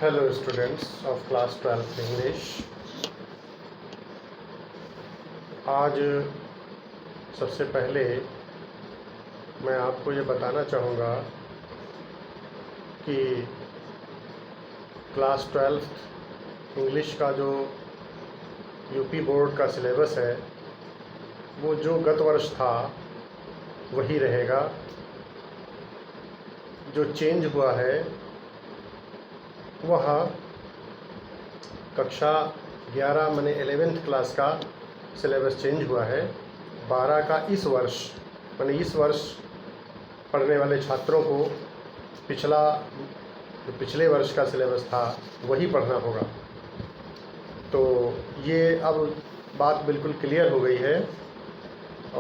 Hello students of class 12 English। आज सबसे पहले मैं आपको ये बताना चाहूँगा कि क्लास 12 इंग्लिश का जो यूपी बोर्ड का सिलेबस है वो जो गत वर्ष था वही रहेगा। जो चेंज हुआ है वह कक्षा 11 माने 11th क्लास का सिलेबस चेंज हुआ है। 12 का इस वर्ष माने इस वर्ष पढ़ने वाले छात्रों को पिछले वर्ष का सिलेबस था वही पढ़ना होगा। तो ये अब बात बिल्कुल क्लियर हो गई है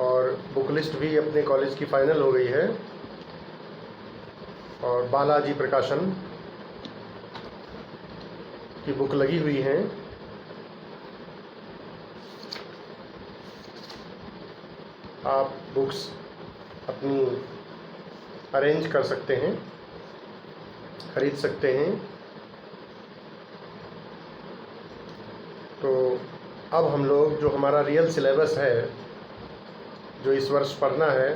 और बुक लिस्ट भी अपने कॉलेज की फ़ाइनल हो गई है और बालाजी प्रकाशन की बुक लगी हुई हैं। आप बुक्स अपनी अरेंज कर सकते हैं, खरीद सकते हैं। तो अब हम लोग जो हमारा रियल सिलेबस है जो इस वर्ष पढ़ना है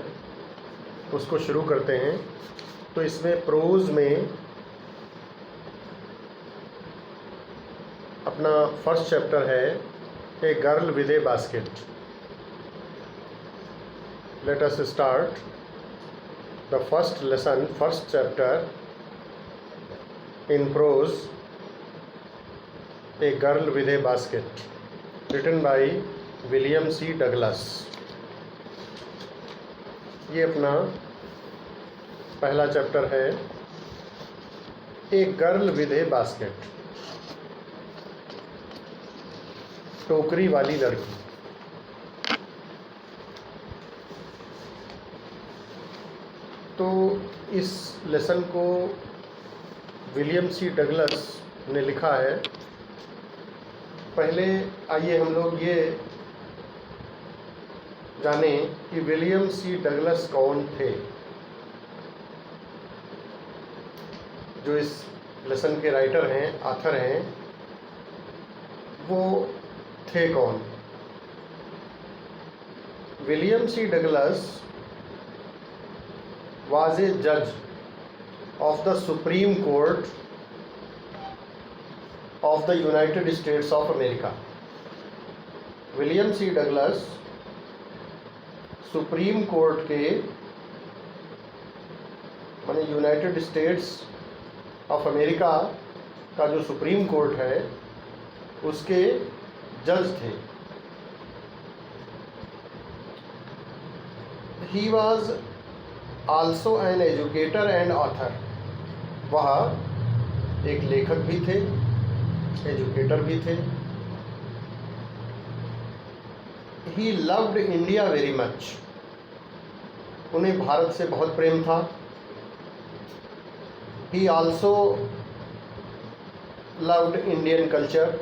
उसको शुरू करते हैं। तो इसमें प्रोज में अपना फर्स्ट चैप्टर है a girl with a basket. Let us start the first lesson, first chapter in prose a girl with a basket, written by William C Douglas. ये अपना पहला चैप्टर है a girl with a basket, टोकरी वाली लड़की। तो इस lesson को विलियम सी डगलस ने लिखा है। पहले आइए हम लोग ये जाने कि विलियम सी डगलस कौन थे। जो इस लेसन के राइटर हैं, ऑथर हैं, वो थे कौन। William C Douglas was a judge of the Supreme Court of the United States of America। William C Douglas Supreme Court के माने यूनाइटेड स्टेट्स ऑफ अमेरिका का जो सुप्रीम कोर्ट है उसके जज थे। He was also an educator and author. वह एक लेखक भी थे, एजुकेटर भी थे। He loved India very much. उन्हें भारत से बहुत प्रेम था। ही आल्सो लव्ड इंडियन कल्चर।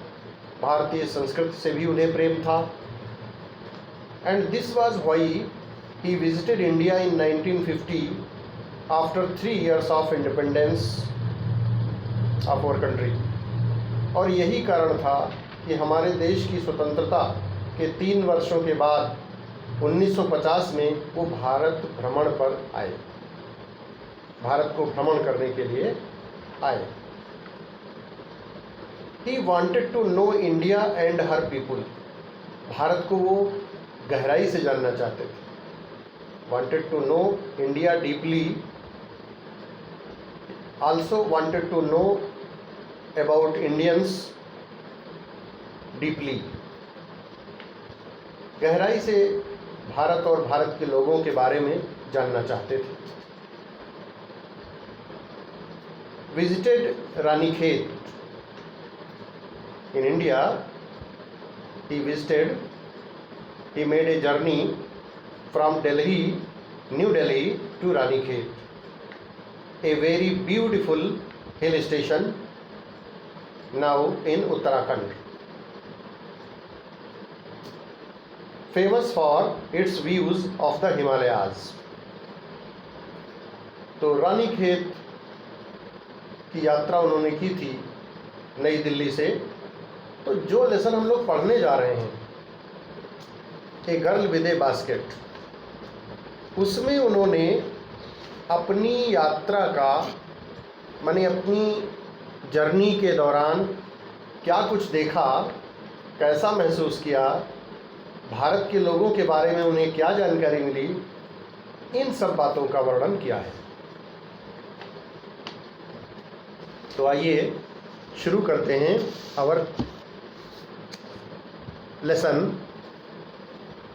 भारतीय संस्कृति से भी उन्हें प्रेम था। And this was why he visited India in 1950 after 3 years of independence of our country। और यही कारण था कि हमारे देश की स्वतंत्रता के 3 वर्षों के बाद 1950 में वो भारत भ्रमण पर आए, भारत को भ्रमण करने के लिए आए। He wanted to know India and her people। Bharat को वो गहराई से जानना चाहते थे। wanted to know India deeply, also wanted to know about Indians deeply। गहराई से भारत और भारत के लोगों के बारे में जानना चाहते थे। Visited Ranikhet in India। He made a journey from Delhi, New Delhi to Ranikhet, a very beautiful hill station now in Uttarakhand, famous for its views of the Himalayas। तो रानीखेत की यात्रा उन्होंने की थी नई दिल्ली से। तो जो लेसन हम लोग पढ़ने जा रहे हैं, ए गर्ल विद ए बास्केट, उसमें उन्होंने अपनी यात्रा का, माने अपनी जर्नी के दौरान क्या कुछ देखा, कैसा महसूस किया, भारत के लोगों के बारे में उन्हें क्या जानकारी मिली, इन सब बातों का वर्णन किया है। तो आइए शुरू करते हैं our lesson.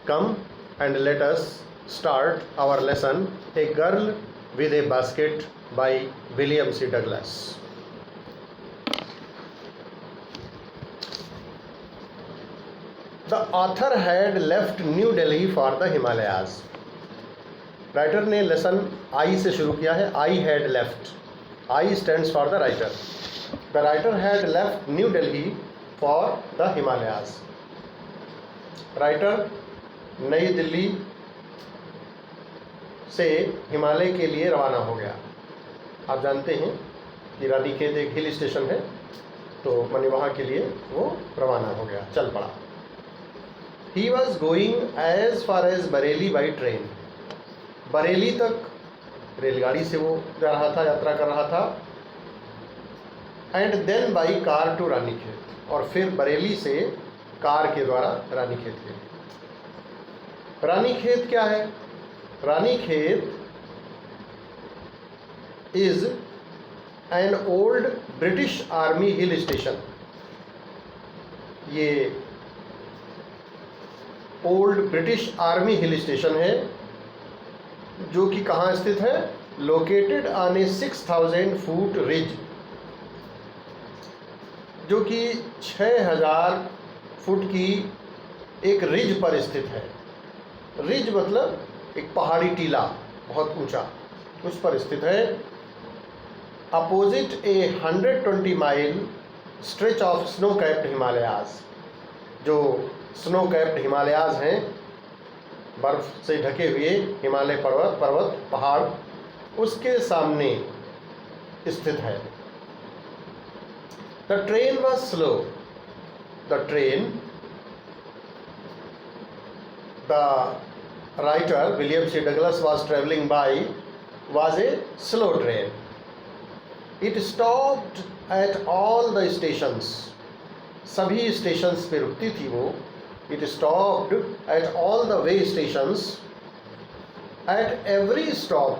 Come and let us start our lesson, a girl with a basket by William C Douglas. The author had left New Delhi for the Himalayas. Writer ने लेसन आई से शुरू किया है। I had left, I stands for the writer. The writer had left New Delhi for the Himalayas. Writer New Delhi से हिमालय के लिए रवाना हो गया। आप जानते हैं कि रानीखेत एक हिल स्टेशन है, तो मैंने वहाँ के लिए वो रवाना हो गया, चल पड़ा। He was going as far as Bareilly by train. Bareilly तक रेलगाड़ी से वो जा रहा था, यात्रा कर रहा था। And then by car to Ranikhet, और फिर बरेली से कार के द्वारा रानीखेत गए। रानीखेत क्या है? Ranikhet is an old British army hill station. ये old British army hill station है, जो कि कहाँ स्थित है? Located on a 6000 foot ridge, जो कि 6000 फुट की एक रिज पर स्थित है। रिज मतलब एक पहाड़ी टीला, बहुत ऊंचा, उस पर स्थित है। Opposite A 120 mile stretch of snow capped Himalayas, जो स्नो कैप्ड हिमालयाज हैं, बर्फ से ढके हुए हिमालय पर्वत पहाड़, उसके सामने स्थित है। The train was slow. The train, the writer William C Douglas was travelling by was a slow train. It stopped at all the stations, सभी स्टेशंस पे रुकती थी वो। It stopped at all the way stations. At every stop,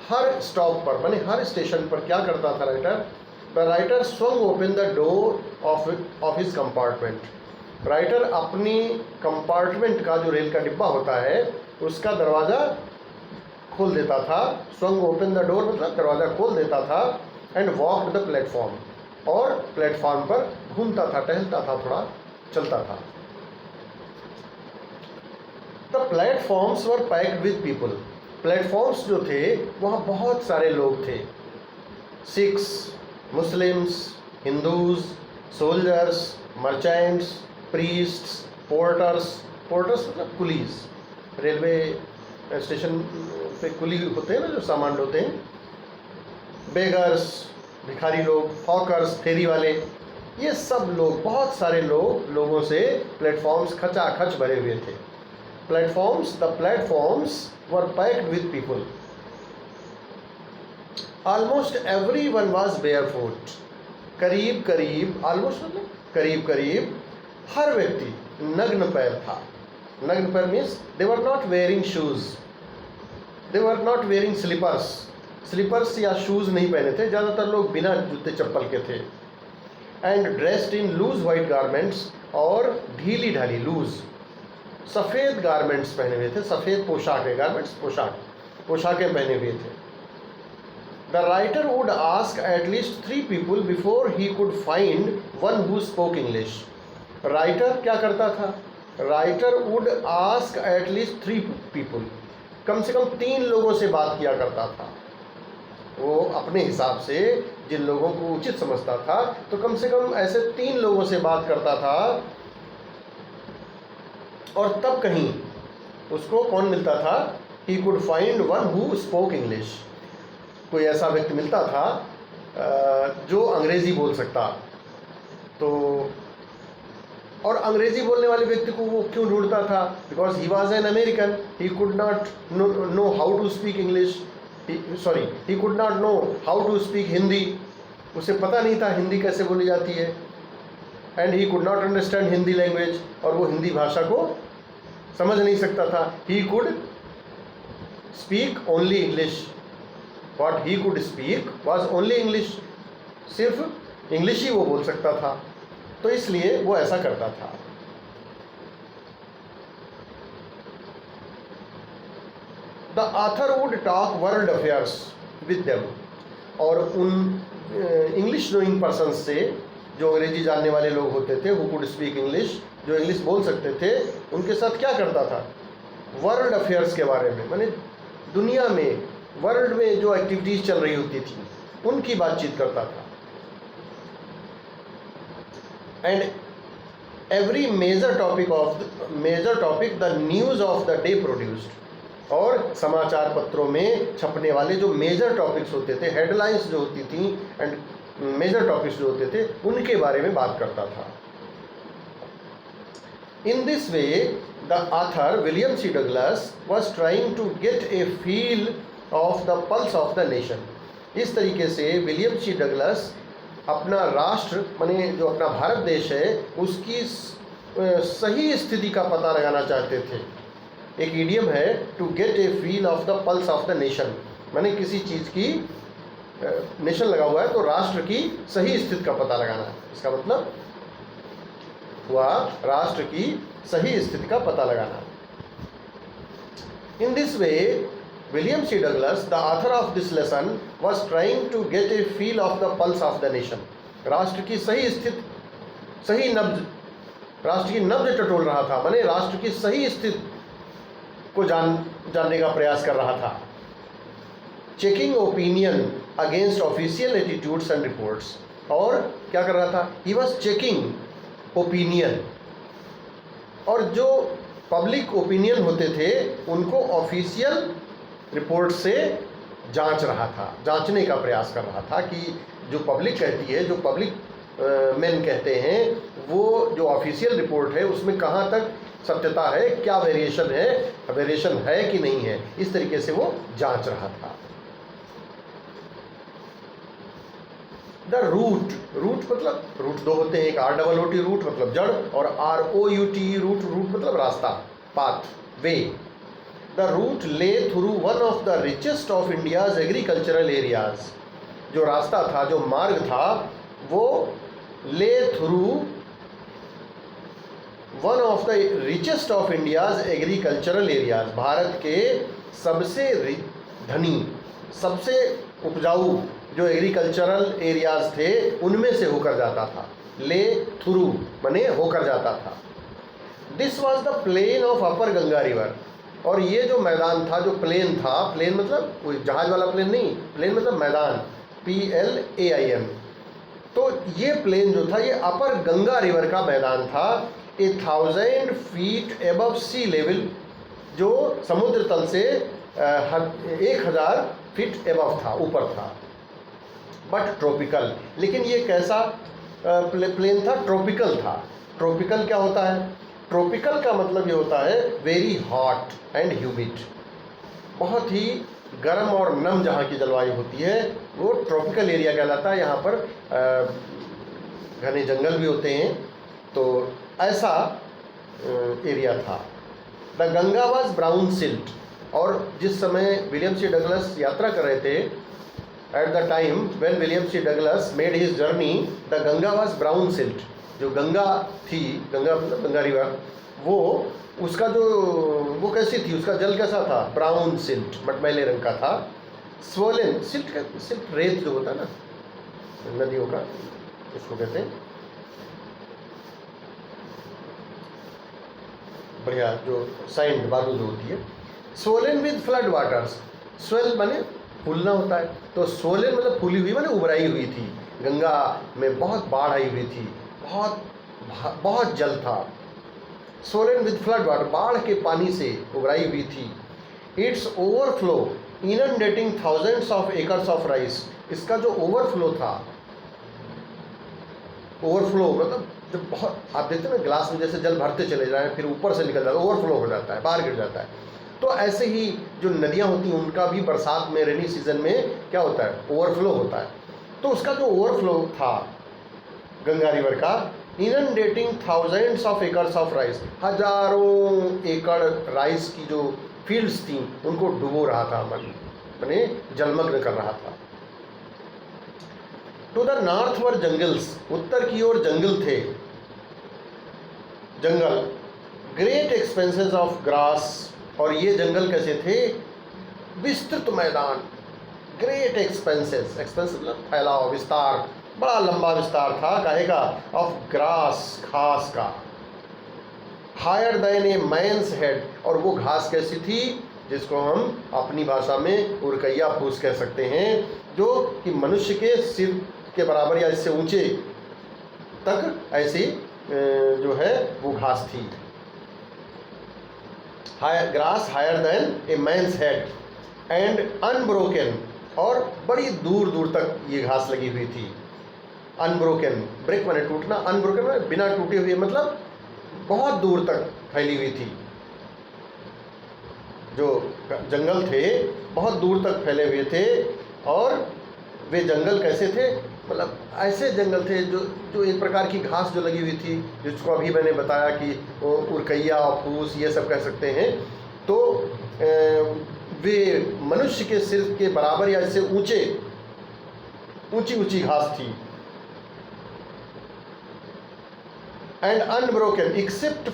her stop पर, माने हर station पर क्या करता था writer? The writer swung open the door of his compartment. Writer अपनी कंपार्टमेंट का, जो रेल का डिब्बा होता है, उसका दरवाज़ा खोल देता था। swung open the door मतलब दरवाज़ा खोल देता था। and walked the platform, और प्लेटफॉर्म पर घूमता था, टहलता था, थोड़ा चलता था। The platforms were packed with people. Platforms जो थे वहाँ बहुत सारे लोग थे। Sikhs, Muslims, Hindus, soldiers, merchants, priests, porters. Porters मतलब कुलीज, रेलवे स्टेशन पे कुली होते हैं ना, जो सामान ढोते हैं। बेगर्स, भिखारी लोग, हॉकर्स, फेरी वाले, ये सब लोग, बहुत सारे लोगों से प्लेटफॉर्म्स खचाखच भरे हुए थे। Platforms, the platforms were packed with people. Almost everyone was barefoot. करीब करीब, almost मतलब करीब करीब हर व्यक्ति नग्न पैर था। नग्न पैर means they were not wearing shoes. They were not wearing slippers. Slippers या shoes नहीं पहने थे, ज़्यादातर लोग बिना जूते चप्पल के थे। And dressed in loose white garments, और ढीली ढाली loose सफ़ेद गारमेंट्स पहने हुए थे। सफ़ेद पोशाकें, गारमेंट्स पोशाकें पहने हुए थे। The writer would ask at least 3 people before he could find one who spoke English. Writer क्या करता था? Writer would ask at least 3 people, कम से कम 3 लोगों से बात किया करता था। वो अपने हिसाब से जिन लोगों को उचित समझता था, तो कम से कम ऐसे 3 लोगों से बात करता था, और तब कहीं उसको कौन मिलता था? He could find one who spoke English. कोई ऐसा व्यक्ति मिलता था जो अंग्रेज़ी बोल सकता। तो और अंग्रेज़ी बोलने वाले व्यक्ति को वो क्यों ढूंढता था? Because he was an American, he could not know how to speak English, he could not know how to speak Hindi, उसे पता नहीं था हिंदी कैसे बोली जाती है। And he could not understand Hindi language, और वो हिंदी भाषा को समझ नहीं सकता था। He could speak only English, what he could speak was only English, सिर्फ इंग्लिश ही वो बोल सकता था, तो इसलिए वो ऐसा करता था। The author would talk world affairs with them, और उन इंग्लिश नोइंग पर्सन से, जो अंग्रेजी जानने वाले लोग होते थे, हु कुड स्पीक इंग्लिश, जो इंग्लिश बोल सकते थे, उनके साथ क्या करता था? वर्ल्ड अफेयर्स के बारे में, माने दुनिया में, वर्ल्ड में जो एक्टिविटीज़ चल रही होती थी उनकी बातचीत करता था। And every major topic the news of the day produced, और समाचार पत्रों में छपने वाले जो मेजर टॉपिक्स होते थे, हेडलाइंस जो होती थी एंड मेजर टॉपिक्स जो होते थे, उनके बारे में बात करता था। In this way the author William C Douglas was trying to get a feel of the pulse of the nation. इस तरीके से विलियम सी डगलस अपना राष्ट्र, माने जो अपना भारत देश है, उसकी सही स्थिति का पता लगाना चाहते थे। एक इडियम है, to get a feel of the pulse of the nation, माने किसी चीज़ की, नेशन लगा हुआ है तो राष्ट्र की सही स्थिति का पता लगाना है। इसका मतलब हुआ राष्ट्र की सही स्थिति का पता लगाना। In this way William C Douglas, the author of this lesson, was trying to get a feel of the pulse of the nation. राष्ट्र की सही स्थिति, सही नब्ज, राष्ट्र की नब्ज टटोल रहा था, माने राष्ट्र की सही स्थिति को जानने का प्रयास कर रहा था। Checking opinion against official attitudes and reports, और क्या कर रहा था? ही वॉज चेकिंग ओपिनियन, और जो पब्लिक ओपिनियन होते थे उनको ऑफिशियल रिपोर्ट से जांच रहा था, जांचने का प्रयास कर रहा था कि जो पब्लिक कहती है, जो पब्लिक मैन कहते हैं, वो जो ऑफिशियल रिपोर्ट है उसमें कहाँ तक सत्यता है, क्या वेरिएशन है कि नहीं है, इस तरीके से वो जांच रहा था। द रूट मतलब रूट दो होते हैं, एक ROOT रूट मतलब जड़, और ROUT रूट मतलब रास्ता, पाथ, वे। द रूट ले through one of the richest of India's agricultural areas. जो रास्ता था, जो मार्ग था, वो ले through one of the richest of India's agricultural areas. Bharat के सबसे धनी, सबसे उपजाऊ जो एग्रीकल्चरल एरियाज थे, उनमें से होकर जाता था। ले थ्रू माने होकर जाता था। This was the plain of upper Ganga river, और ये जो मैदान था, जो प्लेन था, प्लेन मतलब कोई जहाज वाला प्लेन नहीं, प्लेन मतलब मैदान, PLAIN। तो ये प्लेन जो था, ये अपर गंगा रिवर का मैदान था, 1000 फीट एबव सी लेवल, जो समुद्र तल से 1000 फीट एबव था, ऊपर था, बट ट्रॉपिकल। लेकिन ये कैसा प्लेन था? ट्रॉपिकल था। ट्रॉपिकल क्या होता है? ट्रॉपिकल का मतलब ये होता है वेरी हॉट एंड ह्यूमिड, बहुत ही गर्म और नम जहाँ की जलवायु होती है वो ट्रॉपिकल एरिया कहलाता है। यहाँ पर घने जंगल भी होते हैं, तो ऐसा एरिया था। The Ganga was brown silt, और जिस समय विलियम सी डगलस यात्रा कर रहे थे, at the time when William C Douglas made his journey, the Ganga was brown silt. जो गंगा थी, गंगा रिवर, वो उसका जो वो कैसी थी, उसका जल कैसा था? ब्राउन सिल्ट, मटमैले रंग का था। स्वोलन सिल्ट रेत जो होता है ना नदियों का, उसको कहते हैं, बढ़िया जो सैंड, बालू जो होती है। Swollen with flood waters, swell माने फूलना होता है, तो स्वोलन मतलब फूली हुई माने उबराई हुई थी। गंगा में बहुत बाढ़ आई हुई थी, बहुत जल था। स्वोलन विद फ्लड वाटर, बाढ़ के पानी से उबराई हुई थी। It's overflow inundating thousands of acres of rice, इसका जो ओवरफ्लो था, ओवरफ्लो मतलब जब बहुत, आप देखते हैं ना ग्लास में जैसे जल भरते चले जा रहे हैं, फिर ऊपर से निकल जाता है, ओवरफ्लो हो जाता है, बाहर गिर जाता है। तो ऐसे ही जो नदियाँ होती हैं उनका भी बरसात में, रेनी सीजन में क्या होता है, ओवरफ्लो होता है। तो उसका जो ओवरफ्लो था गंगा रिवर का, inundating thousands of acres of rice, हजारों एकड़ राइस की जो फील्ड्स थी उनको डुबो रहा था, माने जलमग्न कर रहा था। To the north were jungles, उत्तर की ओर जंगल थे, जंगल, ग्रेट एक्सपेंसेस ऑफ ग्रास, और ये जंगल कैसे थे, विस्तृत मैदान, ग्रेट एक्सपेंसेस, एक्सपेंस मतलब फैलाव, विस्तार, बड़ा लंबा विस्तार था, काहे का, ऑफ ग्रास, घास का, higher than a man's head, और वो घास कैसी थी, जिसको हम अपनी भाषा में उरकैया फूस कह सकते हैं, जो कि मनुष्य के सिर के बराबर या इससे ऊंचे तक ऐसी जो है वो घास थी। Grass higher than a man's head and unbroken, और बड़ी दूर दूर तक ये घास लगी हुई थी। अनब्रोकन, ब्रेक माने टूटना, अनब्रोकन माने बिना टूटे हुए, मतलब बहुत दूर तक फैली हुई थी। जो जंगल थे बहुत दूर तक फैले हुए थे, और वे जंगल कैसे थे, मतलब ऐसे जंगल थे जो जो एक प्रकार की घास जो लगी हुई थी, जिसको अभी मैंने बताया कि वो उरकैया, फूस, ये सब कह सकते हैं। तो वे मनुष्य के सिर के बराबर या इससे ऊंची ऊंची घास थी। And unbroken except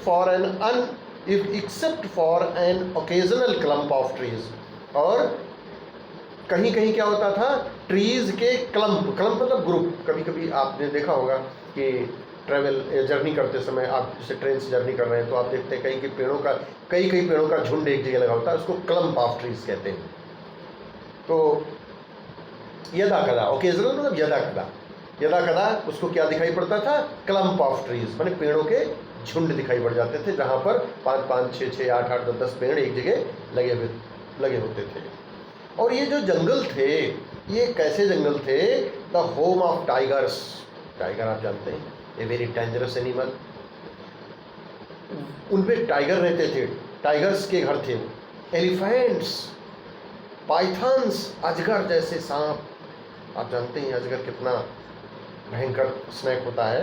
for an occasional clump of trees, और कहीं कहीं क्या होता था, ट्रीज के क्लम्प मतलब ग्रुप। कभी कभी आपने देखा होगा कि ट्रैवल जर्नी करते समय, आप जैसे ट्रेन से जर्नी कर रहे हैं तो आप देखते हैं कई पेड़ों का झुंड एक जगह लगा होता है, उसको क्लम्प ऑफ ट्रीज कहते हैं। तो यदा कदा, ओकेजनल मतलब यदा कदा उसको क्या दिखाई पड़ता था, क्लम्प ऑफ ट्रीज, माने पेड़ों के झुंड दिखाई पड़ जाते थे, जहाँ पर 5-5, 6-6, 8-8, 10-10 पेड़ एक जगह लगे होते थे। और ये जो जंगल थे, ये कैसे जंगल थे, the home of tigers, tiger आप जानते हैं, ए वेरी डेंजरस एनिमल, उनपे टाइगर रहते थे, टाइगर्स के घर थे। एलिफेंट्स, पाइथन्स, अजगर जैसे सांप, आप जानते हैं अजगर कितना भयंकर स्नेक होता है,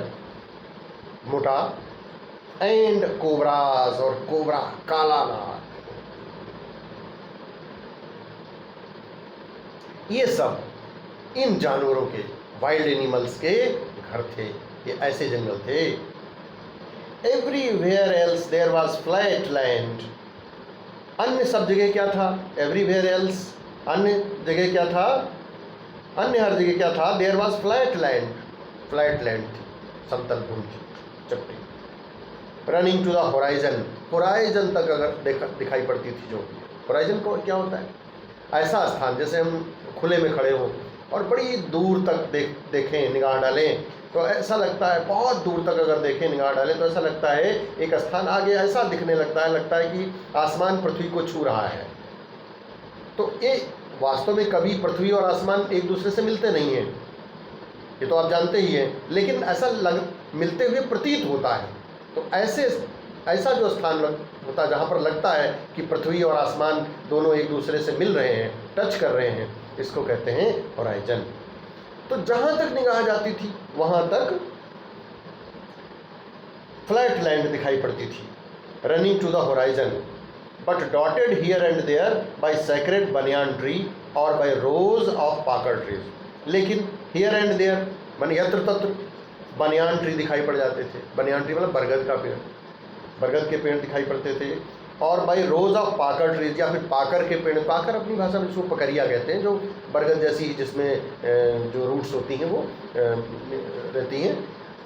मोटा। एंड कोबराज, और कोबरा, काला नाग, ये सब इन जानवरों के, वाइल्ड एनिमल्स के घर थे। ये ऐसे जंगल थे। Everywhere else there was flat land, अन्य सब जगह क्या था, एवरीवेयर एल्स, अन्य जगह क्या था, अन्य हर जगह क्या था, देयर वाज फ्लैट लैंड थी, समतल भूमि थी, चपटी। रनिंग टू द होराइजन तक अगर दिखाई पड़ती थी, जो होराइजन को क्या होता है, ऐसा स्थान जैसे हम खुले में खड़े हों और बड़ी दूर तक देखें, निगाह डालें, तो ऐसा लगता है, बहुत दूर तक अगर देखें, निगाह डालें, तो ऐसा लगता है एक स्थान आगे ऐसा दिखने लगता है कि आसमान पृथ्वी को छू रहा है। तो ये वास्तव में कभी पृथ्वी और आसमान एक दूसरे से मिलते नहीं हैं, ये तो आप जानते ही हैं, लेकिन ऐसा मिलते हुए प्रतीत होता है। तो ऐसा जो स्थान होता है जहाँ पर लगता है कि पृथ्वी और आसमान दोनों एक दूसरे से मिल रहे हैं, टच कर रहे हैं, इसको कहते हैं होराइजन। तो जहाँ तक निगाह जाती थी वहाँ तक फ्लैट लैंड दिखाई पड़ती थी। Running to the horizon but dotted here and there by sacred banyan tree और by rows of pakar trees. लेकिन हियर एंड देयर माने यत्र तत्र बनियान ट्री दिखाई पड़ जाते थे। बनियान ट्री मतलब बरगद का पेड़, बरगद के पेड़ दिखाई पड़ते थे। और by rose of pakar trees, या फिर पाकर के पेड़, पाकर अपनी भाषा में इसको पकरिया कहते हैं, जो बरगद जैसी जिसमें जो रूट्स होती हैं वो रहती हैं,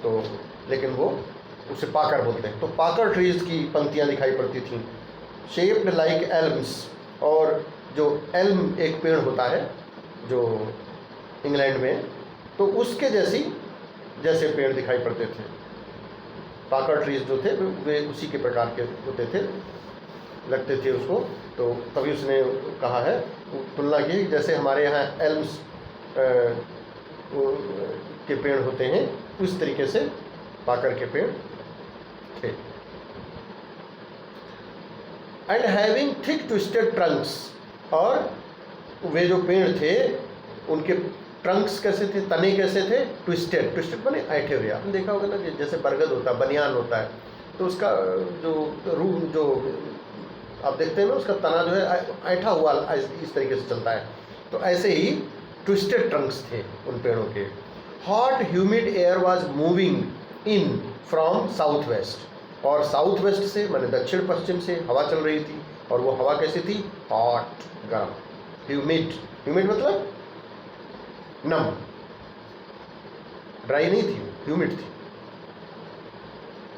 तो लेकिन वो उसे पाकर बोलते हैं। तो पाकर ट्रीज की पंक्तियाँ दिखाई पड़ती थीं, शेप्ड लाइक एल्म्स, और जो एल्म एक पेड़ होता है जो इंग्लैंड में, तो उसके जैसे पेड़ दिखाई पड़ते थे। पाकर ट्रीज जो थे वे उसी के प्रकार के होते थे, लगते थे उसको। तो तभी उसने कहा है, तुलना की, जैसे हमारे यहाँ एल्म्स के पेड़ होते हैं, उस तरीके से पाकर के पेड़ थे। And having thick twisted Trunks, और वे जो पेड़ थे उनके ट्रंक्स कैसे थे, तने कैसे थे, ट्विस्टेड, ट्विस्टेड माने ऐंठे हुए। आपने देखा होगा ना कि जैसे बरगद होता है, बनियान होता है, तो उसका जो रूम जो आप देखते हैं ना, उसका तना जो है ऐंठा हुआ इस तरीके से चलता है, तो ऐसे ही ट्विस्टेड ट्रंक्स थे उन पेड़ों के। Hot humid air was moving in from south west, और साउथ वेस्ट से माने दक्षिण पश्चिम से हवा चल रही थी, और वो हवा कैसी थी, हॉट, गर्म, ह्यूमिड, ह्यूमिड मतलब नम, ड्राई नहीं थी, ह्यूमिड थी।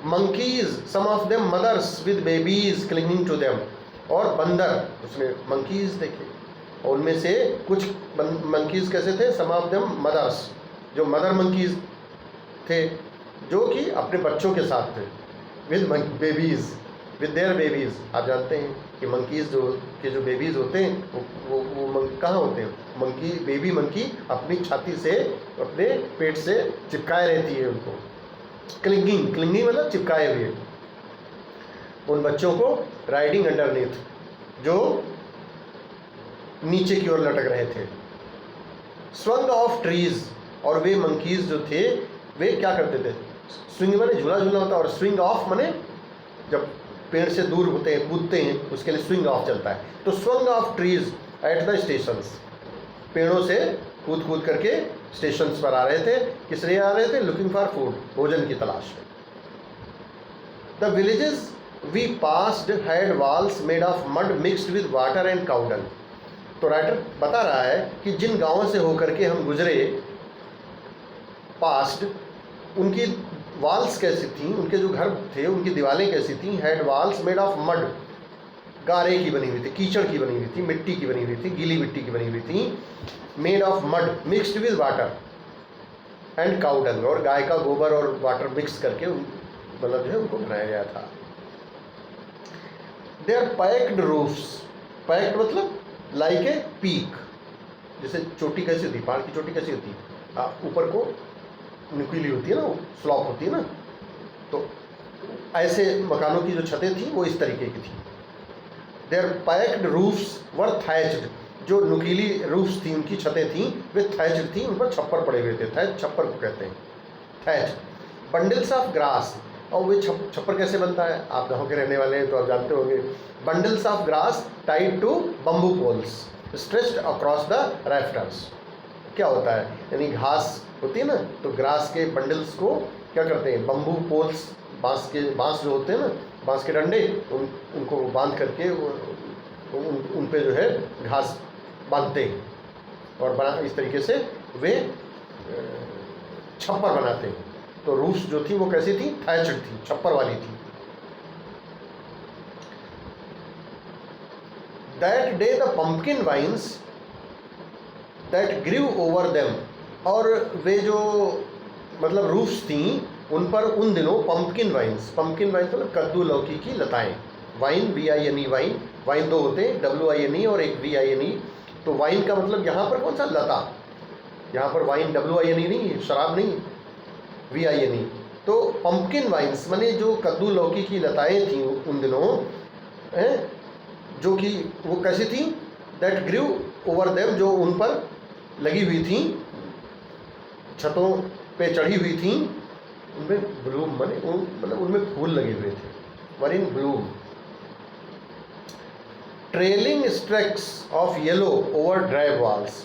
Monkeys, some of them mothers with babies clinging to them, और बंदर, उसने मंकीज देखे, और उनमें से कुछ मंकीज कैसे थे, सम ऑफ देम मदर्स, जो मदर मंकीज थे जो कि अपने बच्चों के साथ थे, with babies, with their babies. आप जानते हैं कि मंकीज जो बेबीज होते हैं वो कहाँ होते हैं, मंकी, बेबी मंकी अपनी छाती से, अपने पेट से चिपकाए रहती है उनको, क्लिंगिंग, क्लिंगिंग मतलब चिपकाए हुए उन बच्चों को, राइडिंग अंडरनीथ, जो नीचे की ओर लटक रहे थे। स्विंग ऑफ ट्रीज, और वे मंकीज जो थे वे क्या करते थे, स्विंग माने झूला झूला होता है, और स्विंग ऑफ माने जब पेड़ से दूर होते हैं, कूदते हैं, उसके लिए स्विंग ऑफ चलता है। तो swing of trees at the stations, पेड़ों से कूद कूद करके स्टेशंस पर आ रहे थे, किस लिए आ रहे थे, लुकिंग फॉर फूड, भोजन की तलाश में। The villages we passed had walls made of mud mixed with water and cow dung. तो राइटर बता रहा है कि जिन गांवों से होकर के हम गुजरे, पास्ड, उनकी वॉल्स कैसी थी, उनके जो घर थे उनकी दीवारें कैसी थी, had walls made of mud, गारे की बनी हुई थी, कीचड़ की बनी हुई थी, मिट्टी की बनी हुई थी, गीली मिट्टी की बनी हुई थी, made of mud mixed with water and cow डंग, और गाय का गोबर और वाटर मिक्स करके मतलब जो है उनको बनाया गया था। They are peaked roofs, peaked मतलब लाइक ए पीक, जैसे चोटी कैसी होती है, पहाड़ की चोटी कैसी होती है, ऊपर को नुकीली होती है ना, स्लॉप होती है ना, तो ऐसे मकानों की जो छतें थी वो इस तरीके की थी। Their peaked roofs were thatched, जो नुकीली रूफ्स थी, उनकी छतें थी, वे थैच्ड थी, उन पर छप्पर पड़े हुए थे, थैच छप्पर को कहते हैं, थैच। बंडल्स ऑफ ग्रास, और वे छप्पर कैसे बनता है, आप गाँव के रहने वाले हैं तो आप जानते होंगे। Bundles of grass tied to bamboo poles stretched across the rafters. क्या होता है, यानी घास होती है ना, तो ग्रास के बंडल्स को क्या करते हैं, बम्बू पोल्स, बांस जो होते हैं ना, बांस के डंडे, उनको बांध करके उन पे जो है घास बांधते हैं, और इस तरीके से वे छप्पर बनाते हैं। तो रूफ्स जो थी वो कैसी थी, थैच्ड थी, छप्पर वाली थी। That day the pumpkin vines that grew over them, और वे जो मतलब रूफ्स थी उन पर उन दिनों पंपकिन वाइन्स मतलब कद्दू लौकी की लताएं, वाइन VINE, वाइन दो होते हैं, WINE और एक VINE। तो वाइन का मतलब यहाँ पर कौन सा, लता, यहाँ पर वाइन WINE नहीं, शराब नहीं, VINE। तो पंपकिन वाइन्स माने जो कद्दू लौकी की लताएं थी उन दिनों, जो कि वो कैसी थी, दैट ग्रीव ओवर देम, जो उन पर लगी हुई थी, छतों पे चढ़ी हुई थी, उनमें ब्लूम माने मतलब उनमें फूल लगे हुए थे, were in bloom. Trailing streaks of yellow over dry walls,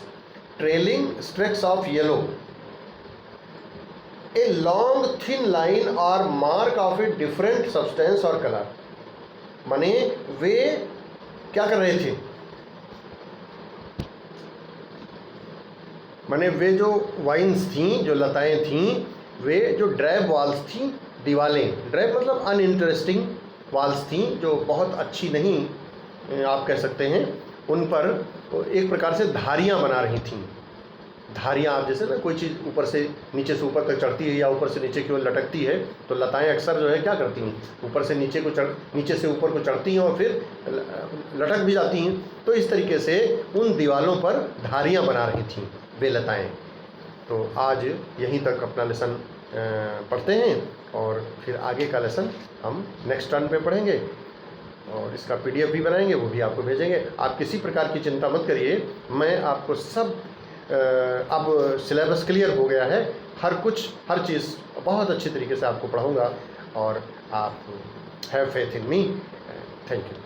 trailing streaks of yellow, a long thin line or mark of a different substance or colour. माने वे क्या कर रहे थे, माने वे जो वाइन्स थी, जो लताएं थी, वे जो ड्राइव वॉल्स थी, दीवारें, ड्राइव मतलब अनइंटरेस्टिंग वॉल्स थी, जो बहुत अच्छी नहीं आप कह सकते हैं, उन पर एक प्रकार से धारियां बना रही थीं। धारियां, आप जैसे ना कोई चीज़ ऊपर से नीचे से ऊपर तक चढ़ती है या ऊपर से नीचे की ओर लटकती है, तो लताएं अक्सर जो है क्या करती हैं, ऊपर से नीचे नीचे से ऊपर को चढ़ती हैं और फिर लटक भी जाती हैं। तो इस तरीके से उन दीवारों पर धारियां बना रही थीं, वे लताएँ। तो आज यहीं तक अपना लेसन पढ़ते हैं और फिर आगे का लेसन हम नेक्स्ट टर्न पे पढ़ेंगे और इसका PDF भी बनाएंगे, वो भी आपको भेजेंगे। आप किसी प्रकार की चिंता मत करिए, मैं आपको सब अब सिलेबस क्लियर हो गया है, हर चीज़ बहुत अच्छी तरीके से आपको पढ़ाऊँगा और आप have faith in me. Thank you.